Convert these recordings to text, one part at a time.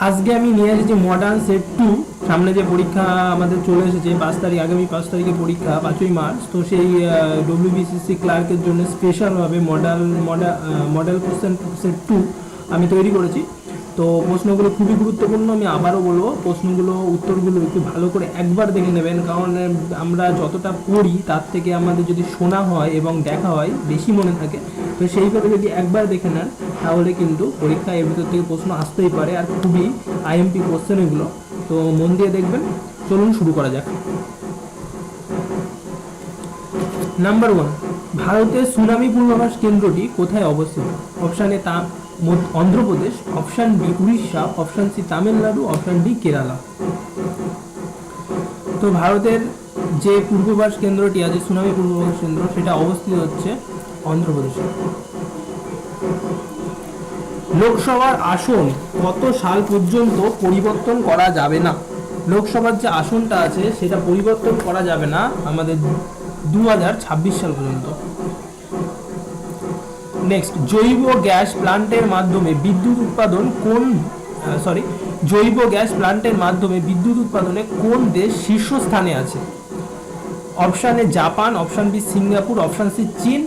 আজকে আমি নিয়ে এসেছি মডার্ন সেট 2। সামনে যে পরীক্ষা আমাদের চলে এসেছে 5 তারিখ, আগামী 5 তারিখে পরীক্ষা, 5ই মার্চ। তো সেই ডব্লিউবিসিসি ক্লার্কের জন্য স্পেশালভাবে মডেল কোশ্চেন সেট 2 আমি তৈরি করেছি। তো প্রশ্নগুলো খুবই গুরুত্বপূর্ণ, আমি আবারও বলবো প্রশ্নগুলো উত্তরগুলো একটু ভালো করে একবার দেখে নেবেন, কারণ আমরা যতটা পড়ি তার থেকে আমাদের যদি শোনা হয় এবং দেখা হয় বেশি মনে থাকে। তো সেইভাবে যদি একবার দেখে নেন তাহলে কিন্তু পরীক্ষায় এর ভিতর থেকে প্রশ্ন আসতেই পারে, আর খুবই আইএমপি কোশ্চেন এগুলো। তো মন দিয়ে দেখবেন। চলুন শুরু করা যাক। নাম্বার 1, ভারতের সুনামি পূর্বাভাস কেন্দ্রটি কোথায় অবস্থিত? Option A Andhra Pradesh, option B Orissa, option C Tamil Nadu, option D Kerala. তো ভারতের যে পূর্বাভাস কেন্দ্রটি আছে, সুনামি পূর্বাভাস কেন্দ্র, সেটা অবস্থিত হচ্ছে অন্ধ্রপ্রদেশে। লোকসভার আসন কত সাল পর্যন্ত পরিবর্তন করা যাবে না? লোকসভার যে আসনটা আছে সেটা পরিবর্তন করা যাবে না আমাদের 2026 সাল পর্যন্ত। নেক্সট, জৈব গ্যাস প্লান্টের মাধ্যমে বিদ্যুৎ উৎপাদনে কোন দেশ শীর্ষস্থানে আছে? Option A Japan, option B Singapore, option C চীন,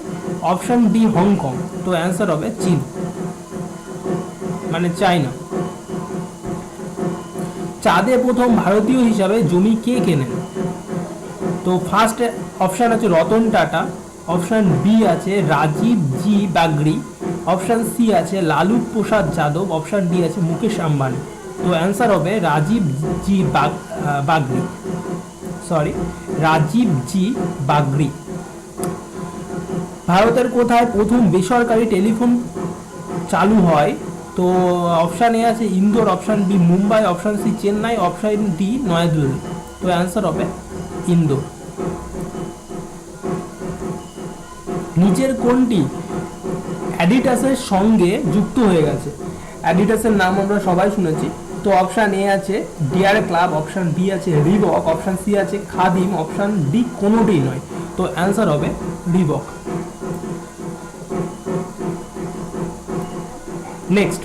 অপশান ডি হংকং। তো অ্যান্সার হবে চীন, মানে চায়না। চাঁদে প্রথম ভারতীয় হিসাবে জমি কে কেনেন? তো ফার্স্ট অপশান আছে রতন টাটা, অপশান বি আছে রাজীব জি বাগড়ি, অপশান সি আছে লালু প্রসাদ যাদব, অপশান ডি আছে মুকেশ আম্বানি। তো অ্যান্সার হবে রাজীব জি বাগড়ি। ভারতের কোথায় প্রথম বেসরকারি টেলিফোন চালু হয়? তো অপশান এ আছে Indore, option B Mumbai, option C Chennai, option D New Delhi. তো অ্যান্সার হবে ইন্দোর। নিচের কোনটি অ্যাডিডাসের সঙ্গে যুক্ত হয়ে গেছে? অ্যাডিডাসের নাম আমরা সবাই শুনেছি। তো অপশান এ আছে ডিয়ার ক্লাব, অপশান বি আছে রিবক, অপশান সি আছে খাদিম, অপশান ডি কোনোটিই নয়। তো অ্যান্সার হবে রিবক। নেক্সট,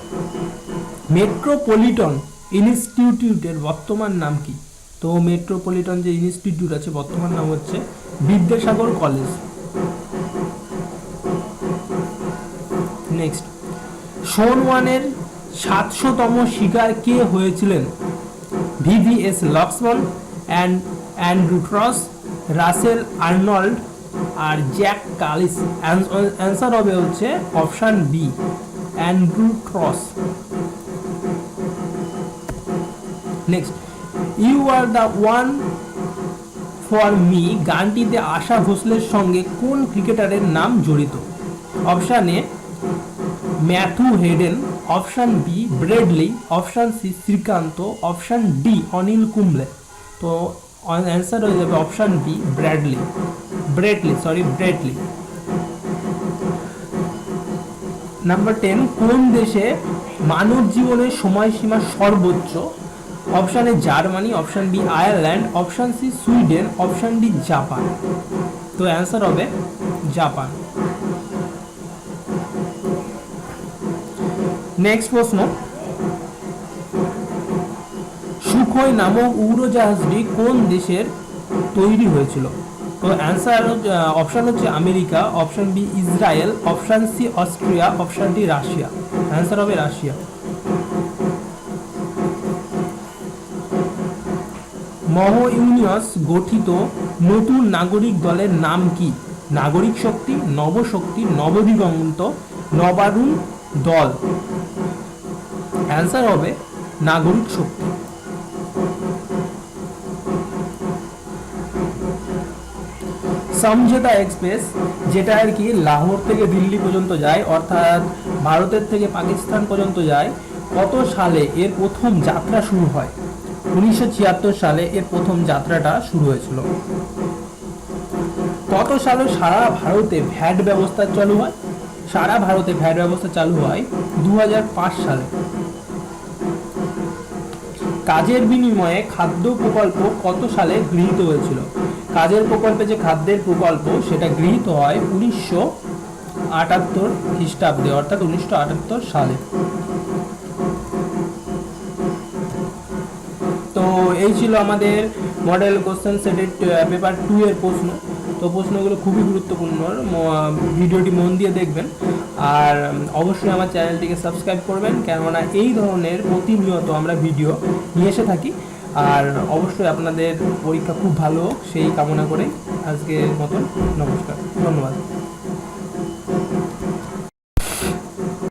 মেট্রোপলিটন ইনস্টিটিউটের বর্তমান নাম কি? তো মেট্রোপলিটন যে ইনস্টিটিউট আছে বর্তমান নাম হচ্ছে বিদ্যাসাগর কলেজ। নেক্সট, সোন ওয়ানের 700তম শিকার কে হয়েছিলেন? VVS Laxman, Andrew Strauss, Russel Arnold, আর জ্যাক কালিস। অ্যান্সার হবে হচ্ছে option B Andrew Strauss. Next, you are the one for me গানটিতে আশা ভোসলের সঙ্গে কোন ক্রিকেটারের নাম জড়িত? Option A Matthew Hayden, option B Bradley, option C Srikanth, option D Anil Kumble. তো অ্যান্সার হয়ে যাবে অপশান বি ব্রেডলি। নাম্বার 10, কোন দেশে মানব জীবনের সময়সীমা সর্বোচ্চ? Option A Germany, option B Ireland, option C Sweden, option D Japan. তো অ্যান্সার হবে জাপান। নেক্সট প্রশ্ন, সুখোই নামক উড়োজাহাজটি কোন দেশের তৈরি হয়েছিল? তো অ্যান্সার অপশান হচ্ছে America, option B Israel, option C Austria, option D Russia. Answer হবে রাশিয়া। মহাইউনিয়াস গঠিত নতুন নাগরিক দলের নাম কি? নাগরিক শক্তি, নবশক্তি, নবদিগন্ত, নবারুণ দল। অ্যান্সার হবে নাগরিক শক্তি। সমঝোতা এক্সপ্রেস, যেটা আর কি লাহোর থেকে দিল্লি পর্যন্ত যায়, অর্থাৎ ভারতের থেকে পাকিস্তান পর্যন্ত যায়, কত সালে এর প্রথম যাত্রা শুরু হয়? 1976 সালে এর প্রথম যাত্রাটা শুরু হয়েছিল। কত সালে সারা ভারতে ভ্যাট ব্যবস্থা চালু হয়? সারা ভারতে ভ্যাট ব্যবস্থা চালু হয় 2005 সালে। কাজের বিনিময়ে খাদ্য প্রকল্প কত সালে গৃহীত হয়েছিল? কাজের প্রকল্পে যে খাদ্যের প্রকল্প সেটা গৃহীত হয় 1978 খ্রিস্টাব্দে, অর্থাৎ 1978 সালে। এই ছিল আমাদের মডেল কোশ্চেন সেটের পেপার 2 এর প্রশ্ন। তো প্রশ্নগুলো খুবই গুরুত্বপূর্ণ, ভিডিওটি মন দিয়ে দেখবেন। আর অবশ্যই আমার চ্যানেলটিকে সাবস্ক্রাইব করবেন, কেননা এই ধরনের প্রতিনিয়ত আমরা ভিডিও নিয়ে এসে থাকি। আর অবশ্যই আপনাদের পরীক্ষা খুব ভালো হোক সেই কামনা করে আজকের মতন নমস্কার, ধন্যবাদ।